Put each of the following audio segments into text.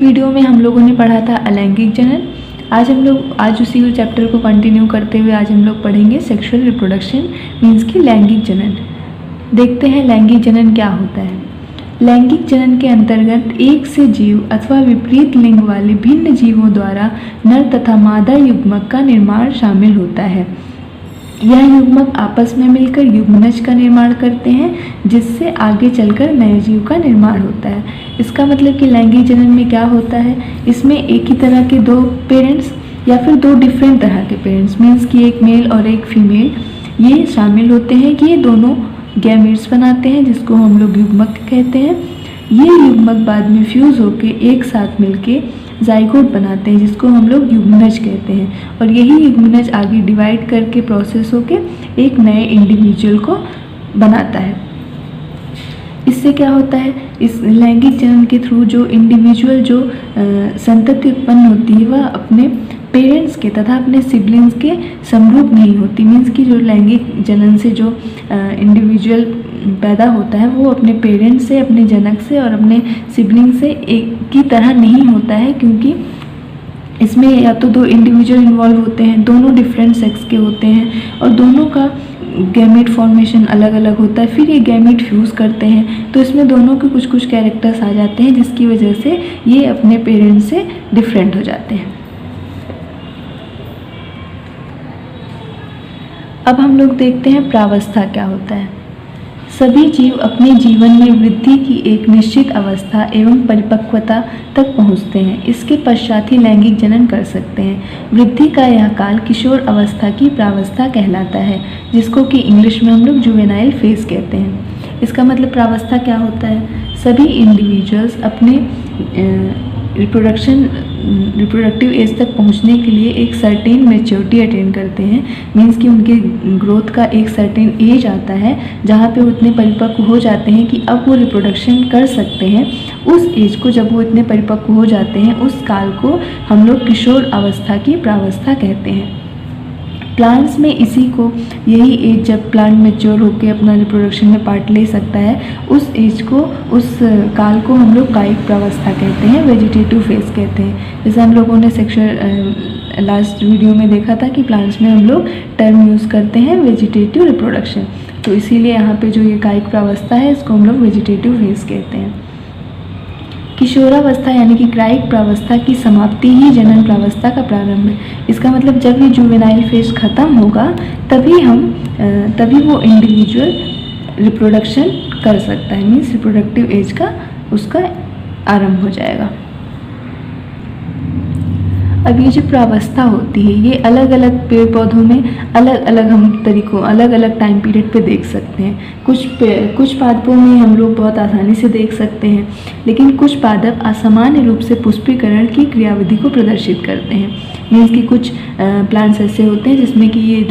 Video में हम लोगों ने पढ़ा था अलैंगिक जनन। आज उसी चैप्टर को कंटिन्यू करते हुए आज हम लोग पढ़ेंगे सेक्सुअल रिप्रोडक्शन मीन्स की लैंगिक जनन। देखते हैं लैंगिक जनन क्या होता है। लैंगिक जनन के अंतर्गत एक से जीव अथवा विपरीत लिंग वाले भिन्न जीवों द्वारा नर तथा मादा युग्मक का निर्माण शामिल होता है। यह युग्मक आपस में मिलकर युग्मनज का निर्माण करते हैं, जिससे आगे चलकर नए जीव का निर्माण होता है। इसका मतलब कि लैंगिक जनन में क्या होता है, इसमें एक ही तरह के दो पेरेंट्स या फिर दो डिफरेंट तरह के पेरेंट्स मीन्स कि एक मेल और एक फीमेल ये शामिल होते हैं कि ये दोनों गैमेट्स बनाते हैं, जिसको हम लोग युग्मक कहते हैं। ये युग्मक बाद में फ्यूज़ होके एक साथ मिलके जाइगोट बनाते हैं, जिसको हम लोग युग्मनज कहते हैं। और यही युग्मनज आगे डिवाइड करके प्रोसेस होके एक नए इंडिविजुअल को बनाता है। इससे क्या होता है, इस लैंगिक जनन के थ्रू जो इंडिविजुअल जो संतति उत्पन्न होती है वह अपने पेरेंट्स के तथा अपने सिबलिंग्स के समरूप नहीं होती। मीन्स कि जो लैंगिक जनन से जो इंडिविजुअल पैदा होता है वो अपने पेरेंट्स से, अपने जनक से और अपने सिबलिंग से एक की तरह नहीं होता है, क्योंकि इसमें या तो दो इंडिविजुअल इन्वॉल्व होते हैं, दोनों डिफरेंट सेक्स के होते हैं और दोनों का गैमेट फॉर्मेशन अलग अलग होता है। फिर ये गैमेट फ्यूज़ करते हैं तो इसमें दोनों के कुछ कुछ कैरेक्टर्स आ जाते हैं, जिसकी वजह से ये अपने पेरेंट्स से डिफरेंट हो जाते हैं। अब हम लोग देखते हैं प्रावस्था क्या होता है। सभी जीव अपने जीवन में वृद्धि की एक निश्चित अवस्था एवं परिपक्वता तक पहुंचते हैं। इसके पश्चात ही लैंगिक जनन कर सकते हैं। वृद्धि का यह काल किशोर अवस्था की प्रावस्था कहलाता है, जिसको कि इंग्लिश में हम लोग जुवेनाइल फेज कहते हैं। इसका मतलब प्रावस्था क्या होता है, सभी इंडिविजुअल्स अपने रिप्रोडक्टिव एज तक पहुंचने के लिए एक सर्टेन मैच्योरिटी अटेन करते हैं। मीन्स कि उनके ग्रोथ का एक सर्टेन एज आता है जहाँ पे वो इतने परिपक्व हो जाते हैं कि अब वो रिप्रोडक्शन कर सकते हैं। उस एज को जब वो इतने परिपक्व हो जाते हैं उस काल को हम लोग किशोर अवस्था की प्रावस्था कहते हैं। प्लांट्स में इसी को यही एज जब प्लांट मैच्योर होकर अपना रिप्रोडक्शन में पार्ट ले सकता है, उस एज को उस काल को हम लोग कायिक प्रावस्था कहते हैं, वेजिटेटिव फेज कहते हैं। जैसे हम लोगों ने सेक्सुअल लास्ट वीडियो में देखा था कि प्लांट्स में हम लोग टर्म यूज़ करते हैं वेजिटेटिव रिप्रोडक्शन, तो इसीलिए यहाँ पे जो ये कायिक प्रावस्था है इसको हम लोग वेजिटेटिव फेज कहते हैं। किशोरावस्था यानी कि क्राइक प्रावस्था की समाप्ति ही जनन प्रावस्था का प्रारंभ है। इसका मतलब जब ये जुवेनाइल फेज ख़त्म होगा तभी वो इंडिविजुअल रिप्रोडक्शन कर सकता है। मीन्स रिप्रोडक्टिव एज का उसका आरंभ हो जाएगा। अब ये जो प्रावस्था होती है ये अलग अलग पेड़ पौधों में अलग अलग हम तरीकों अलग अलग टाइम पीरियड पे देख सकते हैं। कुछ पादपों में हम लोग बहुत आसानी से देख सकते हैं, लेकिन कुछ पादप असामान्य रूप से पुष्पीकरण की क्रियाविधि को प्रदर्शित करते हैं। मीन्स कि कुछ प्लांट्स ऐसे होते हैं जिसमें कि ये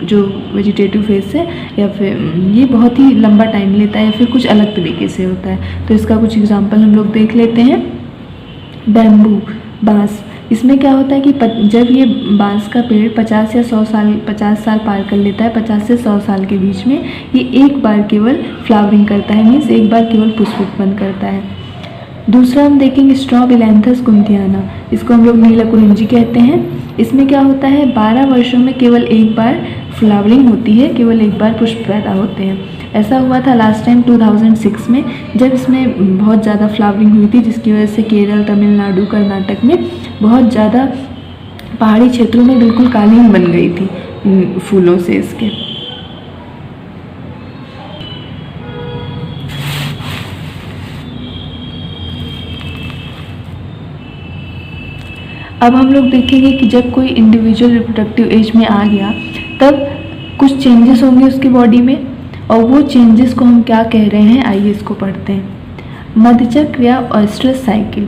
जो वेजिटेटिव फेज है या फिर ये बहुत ही लंबा टाइम लेता है या फिर कुछ अलग तरीके से होता है। तो इसका कुछ एग्जाम्पल हम लोग देख लेते हैं। बैम्बू, बाँस, इसमें क्या होता है कि जब ये बांस का पेड़ 50 साल पार कर लेता है, 50 से 100 साल के बीच में ये एक बार केवल फ्लावरिंग करता है। मीन्स एक बार केवल पुष्प उत्पन्न करता है। दूसरा हम देखेंगे स्ट्रॉबिलैंथस कुंथियाना, इसको हम लोग नीलकुरिंजी कहते हैं। इसमें क्या होता है 12 वर्षों में केवल एक बार फ्लावरिंग होती है, केवल एक बार पुष्प पैदा होते हैं। ऐसा हुआ था लास्ट टाइम 2006 में जब इसमें बहुत ज़्यादा फ्लावरिंग हुई थी, जिसकी वजह से केरल, तमिलनाडु, कर्नाटक में बहुत ज़्यादा पहाड़ी क्षेत्रों में बिल्कुल कालीन बन गई थी इन फूलों से इसके। अब हम लोग देखेंगे कि जब कोई इंडिविजुअल रिप्रोडक्टिव एज में आ गया तब कुछ चेंजेस होंगे उसकी बॉडी में, और वो चेंजेस को हम क्या कह रहे हैं आइए इसको पढ़ते हैं। मध्यचक्र या ऑयस्ट्रस साइकिल।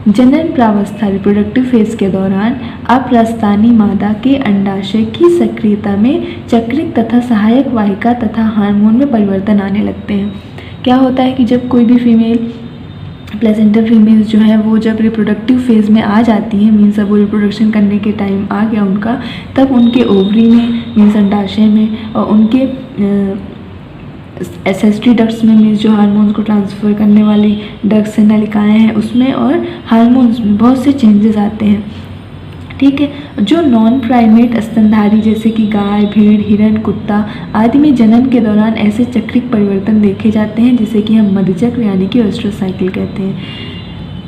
जनन प्रावस्था रिप्रोडक्टिव फेज के दौरान अप्रस्तानी मादा के अंडाशय की सक्रियता में चक्रिक तथा सहायक वाहिका तथा हार्मोन में परिवर्तन आने लगते हैं। क्या होता है कि जब कोई भी फीमेल प्लेसेंटल फीमेल्स जो है वो जब रिप्रोडक्टिव फेज़ में आ जाती हैं, मीन्स अब वो रिप्रोडक्शन करने के टाइम आ गया उनका, तब उनके ओवरी में मीन्स अंडाशय में और उनके एसेस्ट्री डक्ट्स में मीन्स जो हार्मोन्स को ट्रांसफ़र करने वाली डक्ट्स हैं, नलिकाएँ हैं, उसमें और हार्मोन्स में बहुत से चेंजेस आते हैं। ठीक है। जो नॉन प्राइमेट स्तनधारी जैसे कि गाय, भेड़, हिरन, कुत्ता आदि में जन्म के दौरान ऐसे चक्रिक परिवर्तन देखे जाते हैं जिसे कि हम मध्यचक्र यानी कि ओएस्ट्रस साइकिल कहते हैं।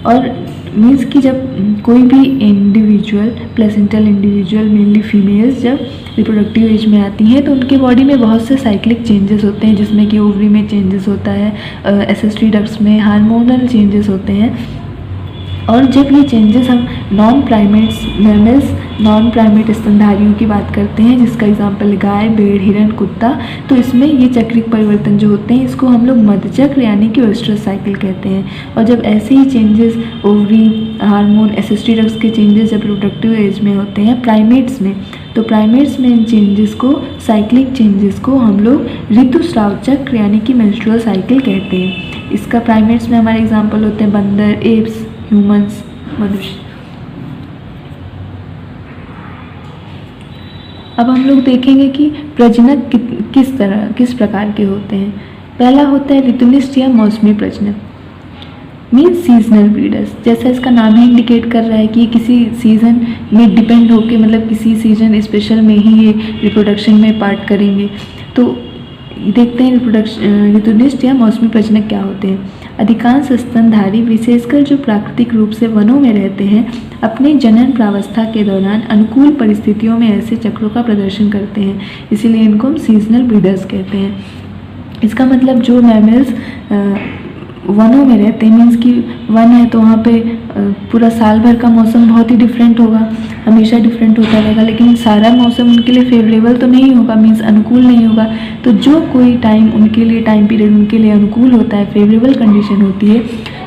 और मीन्स कि जब कोई भी individual, placental individual, mainly females जब रिप्रोडक्टिव एज में आती हैं तो उनके बॉडी में बहुत से साइक्लिक चेंजेस होते हैं, जिसमें कि ओवरी में चेंजेस होता है, एसेस्ट्री डक्ट्स में हार्मोनल चेंजेस होते हैं। और जब ये चेंजेस हम non primates mammals, non primate स्तनधारियों की बात करते हैं, जिसका एग्जांपल गाय, भेड़, हिरन, कुत्ता, तो इसमें ये चक्रिक परिवर्तन जो होते हैं इसको हम लोग मध्यचक्र यानी कि ओएस्ट्रस साइकिल कहते हैं। और जब ऐसे ही चेंजेस ओवरी, हार्मोन, एसेस्ट्री डक्ट्स के चेंजेस जब रिप्रोडक्टिव एज में होते हैं प्राइमेट्स में, तो प्राइमेट्स में इन चेंजेस को, साइक्लिक चेंजेस को हम लोग ऋतुस्राव चक्र यानी कि मेंस्ट्रुअल साइकिल कहते हैं। इसका प्राइमेट्स में हमारे एग्जाम्पल होते हैं बंदर, एप्स, ह्यूमंस, मनुष्य। अब हम लोग देखेंगे कि प्रजनक किस प्रकार के होते हैं। पहला होता है ऋतुनिष्ठ या मौसमी प्रजनक, मीन्स सीजनल ब्रीडर्स। जैसा इसका नाम ही इंडिकेट कर रहा है कि किसी सीज़न में डिपेंड होके, मतलब किसी सीजन स्पेशल में ही ये रिप्रोडक्शन में पार्ट करेंगे। तो देखते हैं ऋतुनिष्ठ या मौसमी प्रजनक क्या होते हैं। अधिकांश स्तनधारी, विशेषकर जो प्राकृतिक रूप से वनों में रहते हैं, अपने जनन प्रावस्था के दौरान अनुकूल परिस्थितियों में ऐसे चक्रों का प्रदर्शन करते हैं, इसीलिए इनको हम सीजनल ब्रीडर्स कहते हैं। इसका मतलब जो मैमल्स वनों में रहते हैं, मीन्स कि वन है तो वहाँ पे पूरा साल भर का मौसम बहुत ही डिफरेंट होगा, हमेशा डिफरेंट होता रहेगा, लेकिन सारा मौसम उनके लिए फेवरेबल तो नहीं होगा, मीन्स अनुकूल नहीं होगा। तो जो कोई टाइम उनके लिए, टाइम पीरियड उनके लिए अनुकूल होता है, फेवरेबल कंडीशन होती है,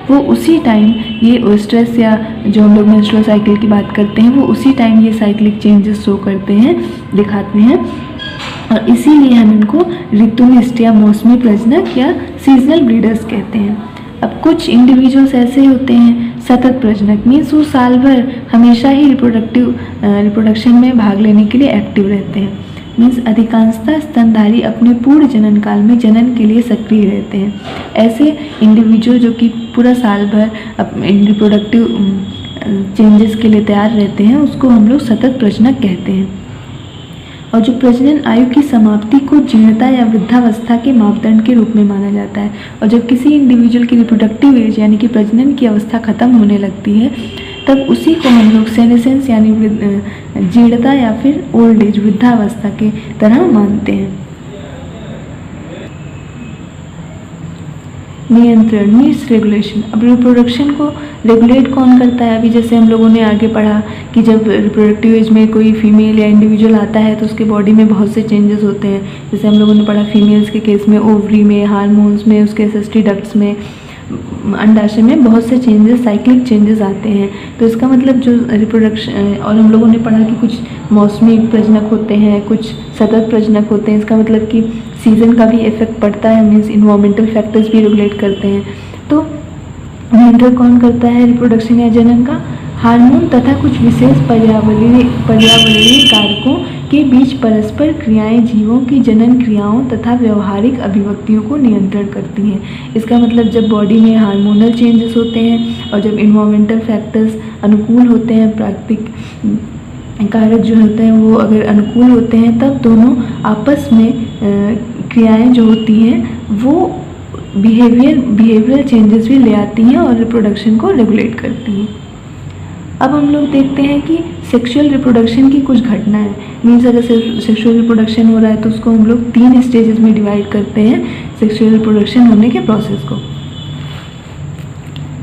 वो उसी टाइम ये ओएस्ट्रस या जो हम लोग मेंस्ट्रुअल साइकिल की बात करते हैं, वो उसी टाइम ये साइक्लिक चेंजेस शो करते हैं, दिखाते हैं। और इसीलिए हम इनको ऋतुनिष्ठ या मौसमी प्रजनक या सीजनल ब्रीडर्स कहते हैं। अब कुछ इंडिविजुअल्स ऐसे होते हैं सतत प्रजनक, मीन्स वो साल भर हमेशा ही रिप्रोडक्शन में भाग लेने के लिए एक्टिव रहते हैं। मीन्स अधिकांशतः स्तनधारी अपने पूर्ण जनन काल में जनन के लिए सक्रिय रहते हैं। ऐसे इंडिविजुअल जो कि पूरा साल भर रिप्रोडक्टिव चेंजेस के लिए तैयार रहते हैं, उसको हम लोग सतत प्रजनक कहते हैं। और जो प्रजनन आयु की समाप्ति को जीर्णता या वृद्धावस्था के मापदंड के रूप में माना जाता है। और जब किसी इंडिविजुअल की रिप्रोडक्टिव एज यानी कि प्रजनन की अवस्था खत्म होने लगती है, तब उसी को हम लोग सेनेसेंस यानी जीर्णता या फिर ओल्ड एज, वृद्धावस्था के तरह मानते हैं। नियंत्रण मीन्स रेगुलेशन। अब रिप्रोडक्शन को रेगुलेट कौन करता है? अभी जैसे हम लोगों ने आगे पढ़ा कि जब रिप्रोडक्टिव एज में कोई फीमेल या इंडिविजुअल आता है तो उसके बॉडी में बहुत से चेंजेस होते हैं। जैसे हम लोगों ने पढ़ा फीमेल्स के केस में ओवरी में, हार्मोन्स में, उसके एसेस्ट्री डक्ट्स में, अंडाशय में बहुत से चेंजेस, साइक्लिक चेंजेस आते हैं। तो इसका मतलब जो रिप्रोडक्शन, और हम लोगों ने पढ़ा कि कुछ मौसमी प्रजनक होते हैं, कुछ सतत प्रजनक होते हैं। इसका मतलब कि सीजन का भी इफेक्ट पड़ता है, मीन्स इन्वायरमेंटल फैक्टर्स भी रेगुलेट करते हैं। तो नियंत्रण कौन करता है रिप्रोडक्शन या जनन का? हार्मोन तथा कुछ विशेष पर्यावरणीय कारकों के बीच परस्पर क्रियाएं जीवों की जनन क्रियाओं तथा व्यवहारिक अभिव्यक्तियों को नियंत्रण करती हैं। इसका मतलब जब बॉडी में हार्मोनल चेंजेस होते हैं और जब इन्वायरमेंटल फैक्टर्स अनुकूल होते हैं, प्राकृतिक कारक जो होते हैं वो अगर अनुकूल होते हैं, तब दोनों आपस में क्रियाएं जो होती हैं वो बिहेवियरल चेंजेस भी ले आती हैं और रिप्रोडक्शन को रेगुलेट करती हैं। अब हम लोग देखते हैं कि सेक्सुअल रिप्रोडक्शन की कुछ घटनाएं, मीन्स अगर सेक्सुअल रिप्रोडक्शन हो रहा है तो उसको हम लोग 3 स्टेजेस में डिवाइड करते हैं सेक्सुअल रिप्रोडक्शन होने के प्रोसेस को।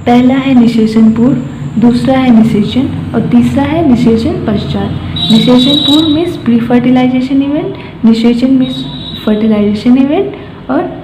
पहला है निषेचन पूर्व, दूसरा है निषेचन और तीसरा है निषेचन पश्चात। निषेचन पूर्व मीन्स प्री फर्टिलाइजेशन इवेंट, निषेचन मीन्स फर्टिलाइजेशन इवेंट और